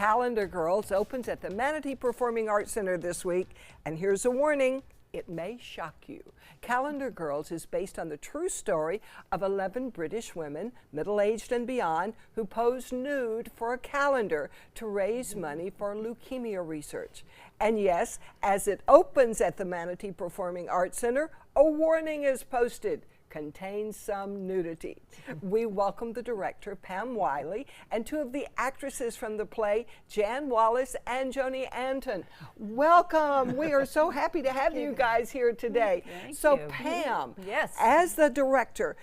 Calendar Girls opens at the Manatee Performing Arts Center this week, and here's a warning. It may shock you. Calendar Girls is based on the true story of 11 British women, middle-aged and beyond, who posed nude for a calendar to raise money for leukemia research. And yes, as it opens at the Manatee Performing Arts Center, a warning is posted. Contains some nudity. We welcome the director, Pam Wiley, and two of the actresses from the play, Jan Wallace and Joni Anton. Welcome. We are so happy to have you guys here today. Thank you. Pam, yes, as the director,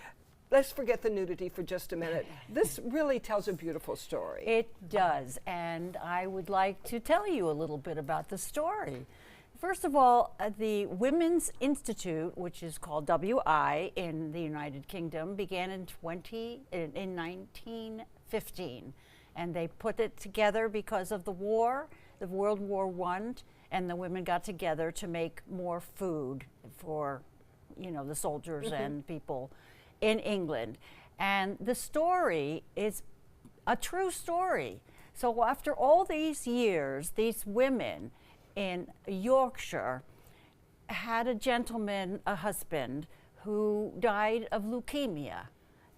let's forget the nudity for just a minute. This really tells a beautiful story. it does, and I would like to tell you a little bit about the story. First of all, the Women's Institute, which is called WI in the United Kingdom, began in 1915, and they put it together because of the war, the World War I, and the women got together to make more food for, you know, the soldiers and people in England. And the story is a true story. So after all these years, these women in Yorkshire had a gentleman, a husband, who died of leukemia.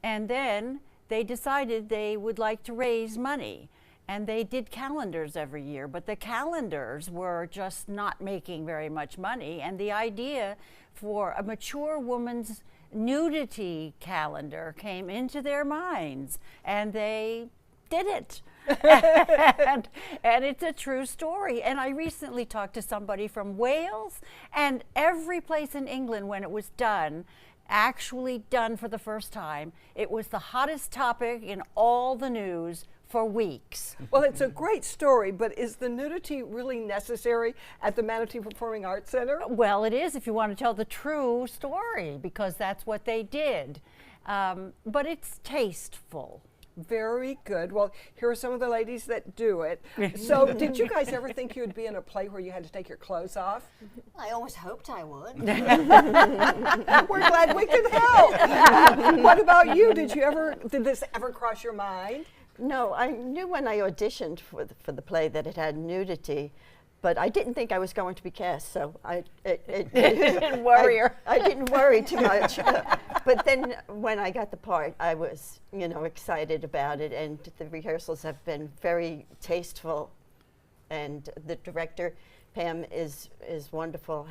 And then they decided they would like to raise money. And they did calendars every year, but the calendars were just not making very much money. And the idea for a mature woman's nudity calendar came into their minds, and they did it. and it's a true story. And I recently talked to somebody from Wales, and every place in England when it was done, actually done for the first time, it was the hottest topic in all the news for weeks. Well, it's a great story, but is the nudity really necessary at the Manatee Performing Arts Center? Well, it is if you want to tell the true story, because that's what they did. But it's tasteful. Very good. Well, here are some of the ladies that do it. So did you guys ever think you would be in a play where you had to take your clothes off? I always hoped I would. We're glad we could help. What about you? Did this ever cross your mind? No, I knew when I auditioned for the play that it had nudity, but I didn't think I was going to be cast, so it didn't worry her. I didn't worry too much. But then when I got the part, I was, you know, excited about it, and the rehearsals have been very tasteful, and the director, Pam, is wonderful,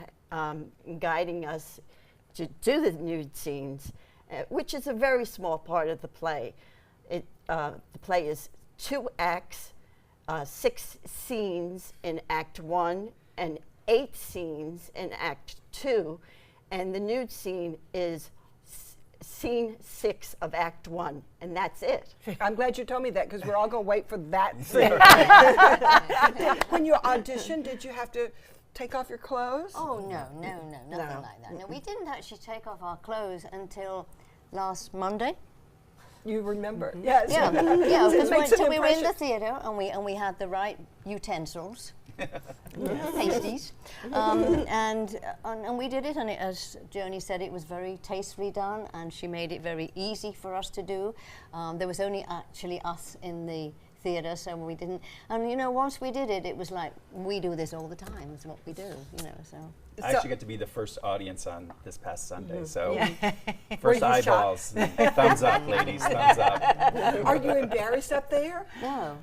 guiding us to do the nude scenes, which is a very small part of the play. The play is 2 acts, 6 scenes in Act 1 and 8 scenes in Act 2, and the nude scene is scene 6 of Act 1, and that's it. I'm glad you told me that, because we're all going to wait for that scene. When you auditioned, did you have to take off your clothes? Oh, no, nothing like that. No, we didn't actually take off our clothes until last Monday. You remember? Yes. Yeah, It because makes an we were in the impression. theatre and we had the right utensils, pasties, and we did it. And as Joni said, it was very tastefully done, and she made it very easy for us to do. There was only actually us in the theatre, so we didn't. And you know, once we did it, it was like we do this all the time. It's what we do, you know. So. I actually get to be the first audience on this past Sunday, so Were first you eyeballs. Thumbs up, ladies, thumbs up. Are you embarrassed up there? No.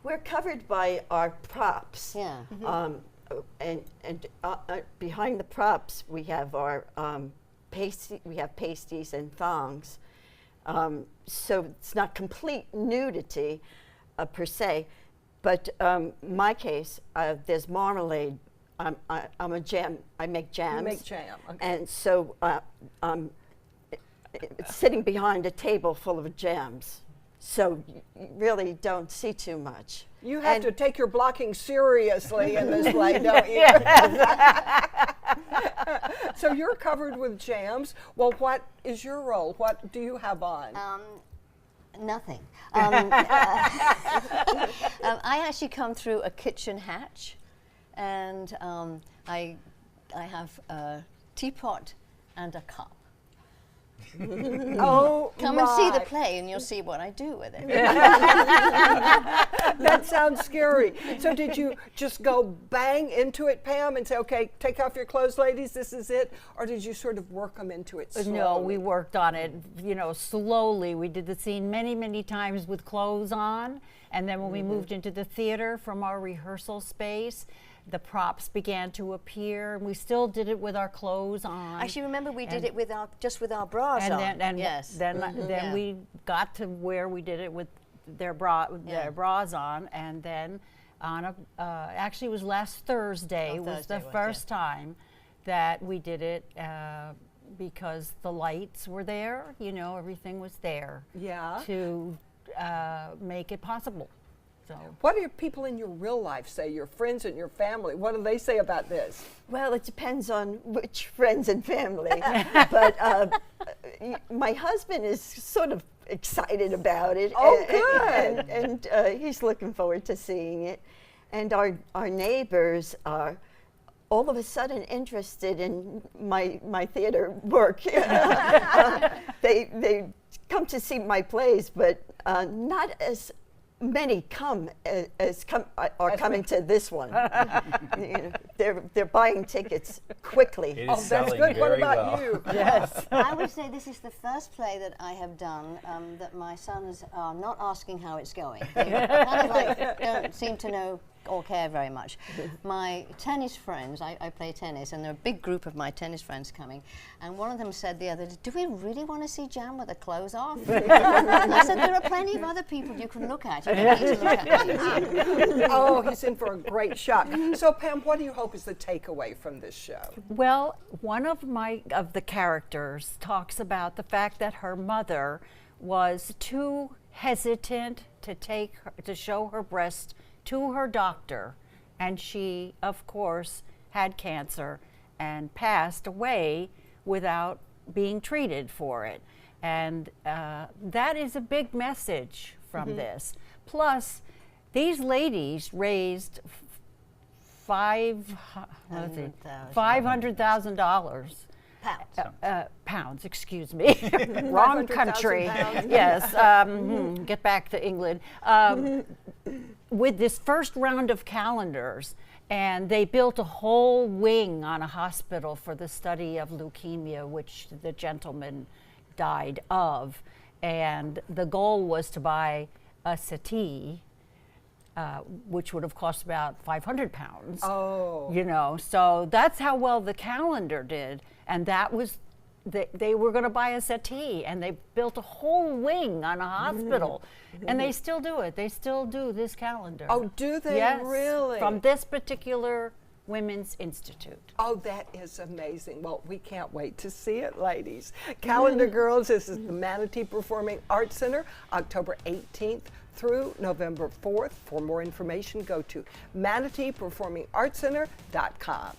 We're covered by our props. Yeah. And behind the props, we have our pasties and thongs. So it's not complete nudity per se, but my case, there's marmalade. I'm a jam. I make jams. You make jam. Okay. And so I'm sitting behind a table full of jams. So you really don't see too much. You have to take your blocking seriously in this play, don't you? So you're covered with jams. Well, what is your role? What do you have on? Nothing. I actually come through a kitchen hatch, and I have a teapot and a cup. Oh, Come and see the my. play and you'll see what I do with it. That sounds scary. So did you just go bang into it, Pam, and say, okay, take off your clothes, ladies, this is it? Or did you sort of work them into it slowly? No, we worked on it, slowly. We did the scene many, many times with clothes on. And then when we moved into the theater from our rehearsal space, the props began to appear, and we still did it with our clothes on. Actually, remember we did it with our bras on. Then yes. then Yeah. we got to where we did it with their bras on, and then on a actually it was last Thursday Oh, was Thursday the was, first time that we did it because the lights were there, everything was there Yeah. to make it possible. So. What do your people in your real life say, your friends and your family? What do they say about this? Well, it depends on which friends and family. But my husband is sort of excited about it. Oh, good. And he's looking forward to seeing it. And our neighbors are all of a sudden interested in my theater work. They come to see my plays, but not as many are coming to this one. They're buying tickets quickly. It is Oh, that's selling good. What very about well. you? Yes. I would say this is the first play that I have done that my sons are not asking how it's going. They kind of like don't seem to know or care very much. My tennis friends, I play tennis, and there are a big group of my tennis friends coming, and one of them said the other day, do we really want to see Jan with her clothes off? I said, there are plenty of other people you can look at. You don't need to look at me. Oh, he's in for a great shock. So, Pam, what do you hope is the takeaway from this show? Well, one of the characters talks about the fact that her mother was too hesitant to show her breast to her doctor, and she, of course, had cancer and passed away without being treated for it. And that is a big message from this. Plus, these ladies raised $500,000. Pounds, excuse me. Wrong 500,000 country. pounds. Yes, get back to England. With this first round of calendars, and they built a whole wing on a hospital for the study of leukemia, which the gentleman died of. And the goal was to buy a settee, which would have cost about 500 pounds. Oh. So that's how well the calendar did. And that was, they were going to buy a settee, and they built a whole wing on a hospital. And they still do it. They still do this calendar. Oh, do they Yes, really? from this particular Women's Institute. Oh, that is amazing. Well, we can't wait to see it, ladies. Calendar Girls, this is the Manatee Performing Arts Center, October 18th through November 4th. For more information, go to manateeperformingartscenter.com.